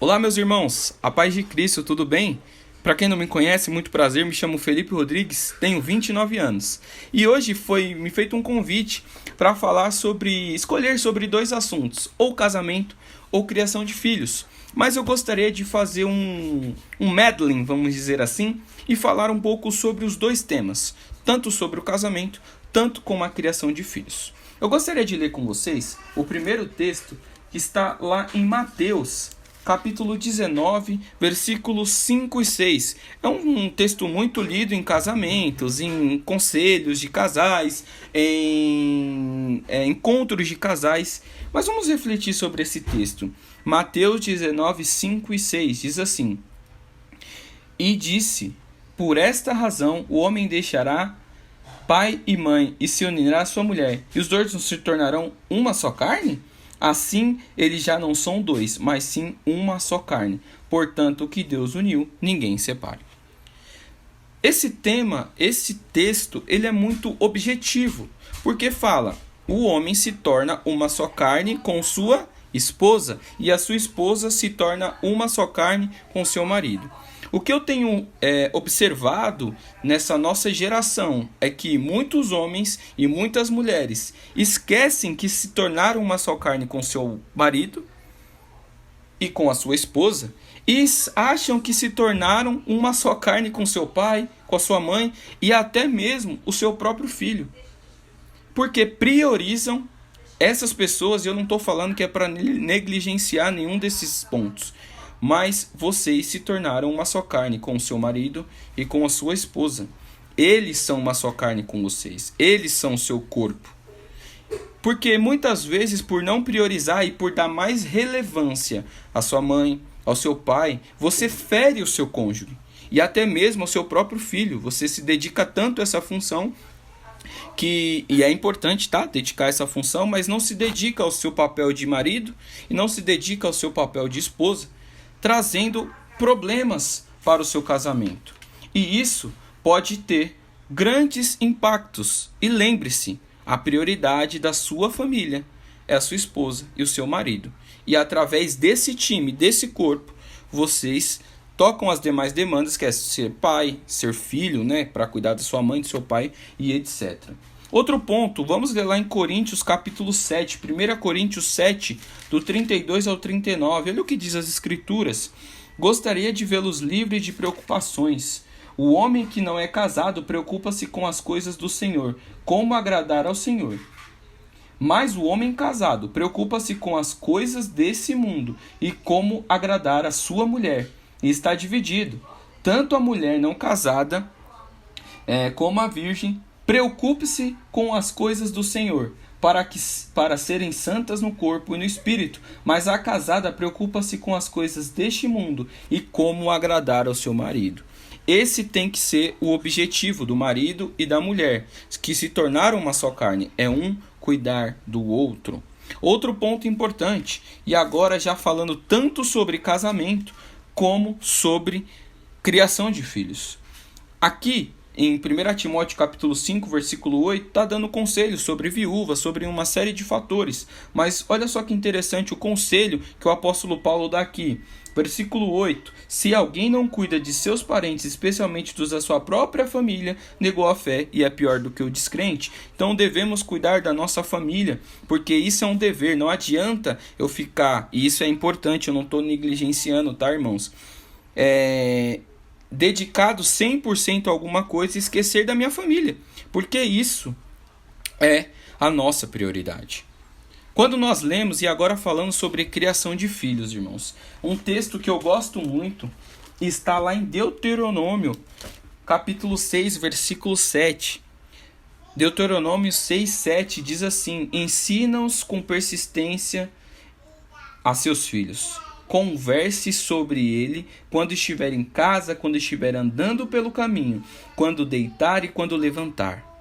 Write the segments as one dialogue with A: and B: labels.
A: Olá, meus irmãos, a paz de Cristo, tudo bem? Para quem não me conhece, muito prazer, me chamo Felipe Rodrigues, tenho 29 anos. E hoje foi me feito um convite para escolher sobre dois assuntos, ou casamento ou criação de filhos. Mas eu gostaria de fazer um medley, vamos dizer assim, e falar um pouco sobre os dois temas, tanto sobre o casamento, tanto como a criação de filhos. Eu gostaria de ler com vocês o primeiro texto que está lá em Mateus, capítulo 19, versículos 5 e 6. É um texto muito lido em casamentos, em conselhos de casais, em encontros de casais. Mas vamos refletir sobre esse texto. Mateus 19, 5 e 6 diz assim: E disse, por esta razão o homem deixará pai e mãe e se unirá à sua mulher, e os dois se tornarão uma só carne? Assim, eles já não são dois, mas sim uma só carne. Portanto, o que Deus uniu, ninguém separe. Esse texto, ele é muito objetivo, porque fala, o homem se torna uma só carne com sua esposa, e a sua esposa se torna uma só carne com seu marido. O que eu tenho observado nessa nossa geração é que muitos homens e muitas mulheres esquecem que se tornaram uma só carne com seu marido e com a sua esposa e acham que se tornaram uma só carne com seu pai, com a sua mãe e até mesmo o seu próprio filho. Porque priorizam essas pessoas, e eu não estou falando que é para negligenciar nenhum desses pontos, mas vocês se tornaram uma só carne com o seu marido e com a sua esposa. Eles são uma só carne com vocês. Eles são o seu corpo. Porque muitas vezes, por não priorizar e por dar mais relevância à sua mãe, ao seu pai, você fere o seu cônjuge. E até mesmo ao seu próprio filho. Você se dedica tanto a essa função e é importante, tá? Dedicar essa função, mas não se dedica ao seu papel de marido e não se dedica ao seu papel de esposa, trazendo problemas para o seu casamento. E isso pode ter grandes impactos. E lembre-se, a prioridade da sua família é a sua esposa e o seu marido. E através desse time, desse corpo, vocês tocam as demais demandas, que é ser pai, ser filho, né, para cuidar da sua mãe, do seu pai e etc. Outro ponto, vamos ler lá em Coríntios capítulo 7, 1 Coríntios 7, do 32 ao 39. Olha o que diz as escrituras. Gostaria de vê-los livres de preocupações. O homem que não é casado preocupa-se com as coisas do Senhor, como agradar ao Senhor. Mas o homem casado preocupa-se com as coisas desse mundo e como agradar a sua mulher. E está dividido. Tanto a mulher não casada como a virgem, preocupe-se com as coisas do Senhor, para serem santas no corpo e no espírito. Mas a casada preocupa-se com as coisas deste mundo e como agradar ao seu marido. Esse tem que ser o objetivo do marido e da mulher, que se tornaram uma só carne. É um cuidar do outro. Outro ponto importante, e agora já falando tanto sobre casamento como sobre criação de filhos. Aqui, em 1 Timóteo capítulo 5, versículo 8, está dando conselhos sobre viúva, sobre uma série de fatores. Mas olha só que interessante o conselho que o apóstolo Paulo dá aqui. Versículo 8. Se alguém não cuida de seus parentes, especialmente dos da sua própria família, negou a fé e é pior do que o descrente. Então devemos cuidar da nossa família, porque isso é um dever. Não adianta eu ficar, e isso é importante, eu não estou negligenciando, tá, irmãos? Dedicado 100% a alguma coisa e esquecer da minha família, porque isso é a nossa prioridade. Quando nós lemos, e agora falando sobre criação de filhos, irmãos, um texto que eu gosto muito está lá em Deuteronômio, capítulo 6, versículo 7. Deuteronômio 6, 7 diz assim: ensina-os com persistência a seus filhos. Converse sobre ele quando estiver em casa, quando estiver andando pelo caminho, quando deitar e quando levantar.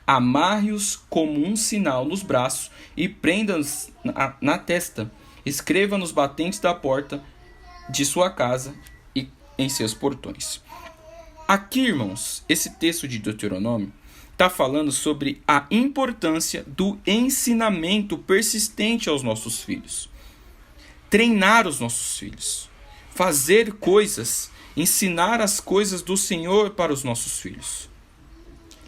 A: Amarre-os como um sinal nos braços e prenda-os na testa. Escreva nos batentes da porta de sua casa e em seus portões. Aqui, irmãos, esse texto de Deuteronômio está falando sobre a importância do ensinamento persistente aos nossos filhos. Treinar os nossos filhos. fazer coisas, ensinar as coisas do Senhor para os nossos filhos.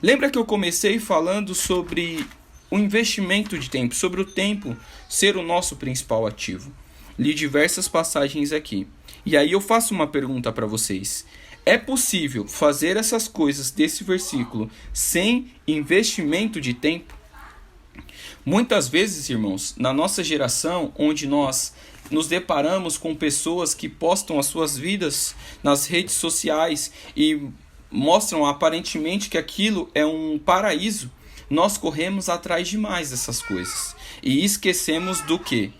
A: Lembra que eu comecei falando sobre o investimento de tempo, sobre o tempo ser o nosso principal ativo. Li diversas passagens aqui. E aí eu faço uma pergunta para vocês. É possível fazer essas coisas desse versículo sem investimento de tempo? Muitas vezes, irmãos, na nossa geração, onde nós nos deparamos com pessoas que postam as suas vidas nas redes sociais e mostram aparentemente que aquilo é um paraíso, nós corremos atrás demais dessas coisas e esquecemos do que?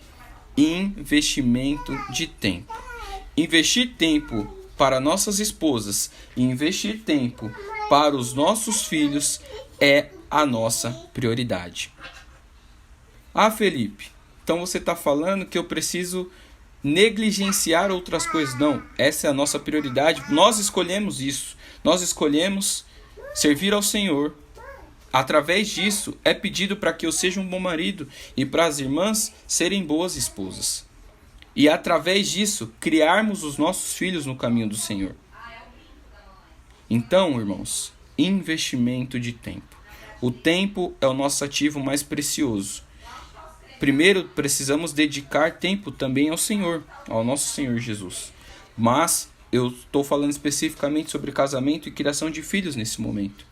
A: Investimento de tempo. Investir tempo para nossas esposas e investir tempo para os nossos filhos é a nossa prioridade. Ah, Felipe, então você está falando que eu preciso negligenciar outras coisas. Não, essa é a nossa prioridade. Nós escolhemos isso. Nós escolhemos servir ao Senhor. Através disso, é pedido para que eu seja um bom marido e para as irmãs serem boas esposas. E através disso, criarmos os nossos filhos no caminho do Senhor. Então, irmãos, investimento de tempo. O tempo é o nosso ativo mais precioso. Primeiro, precisamos dedicar tempo também ao Senhor, ao nosso Senhor Jesus. Mas eu estou falando especificamente sobre casamento e criação de filhos nesse momento.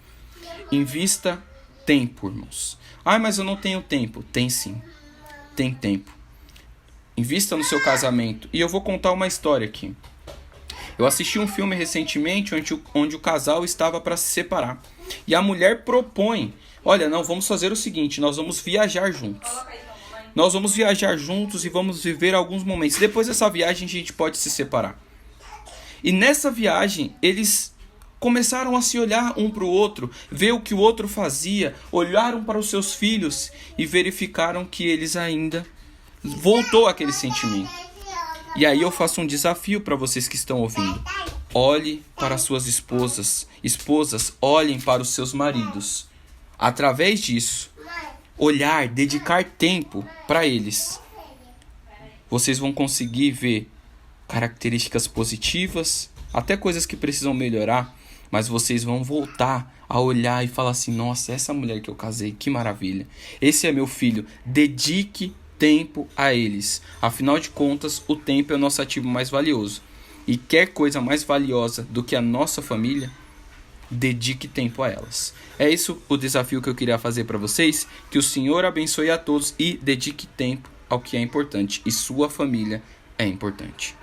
A: Invista tempo, irmãos. Ah, mas eu não tenho tempo. Tem sim, tem tempo. Invista no seu casamento. E eu vou contar uma história aqui. Eu assisti um filme recentemente onde o casal estava para se separar. E a mulher propõe, olha, não, vamos fazer o seguinte, nós vamos viajar juntos. Nós vamos viajar juntos e vamos viver alguns momentos. Depois dessa viagem a gente pode se separar. E nessa viagem eles começaram a se olhar um para o outro, ver o que o outro fazia, olharam para os seus filhos e verificaram que eles ainda voltou aquele sentimento. E aí eu faço um desafio para vocês que estão ouvindo. Olhe para suas esposas. Esposas, olhem para os seus maridos. Através disso, olhar, dedicar tempo para eles, vocês vão conseguir ver características positivas, até coisas que precisam melhorar, mas vocês vão voltar a olhar e falar assim, nossa, essa mulher que eu casei, que maravilha. Esse é meu filho. Dedique tempo a eles. Afinal de contas, o tempo é o nosso ativo mais valioso. E quer coisa mais valiosa do que a nossa família? Dedique tempo a elas. É isso o desafio que eu queria fazer para vocês. Que o Senhor abençoe a todos e dedique tempo ao que é importante. E sua família é importante.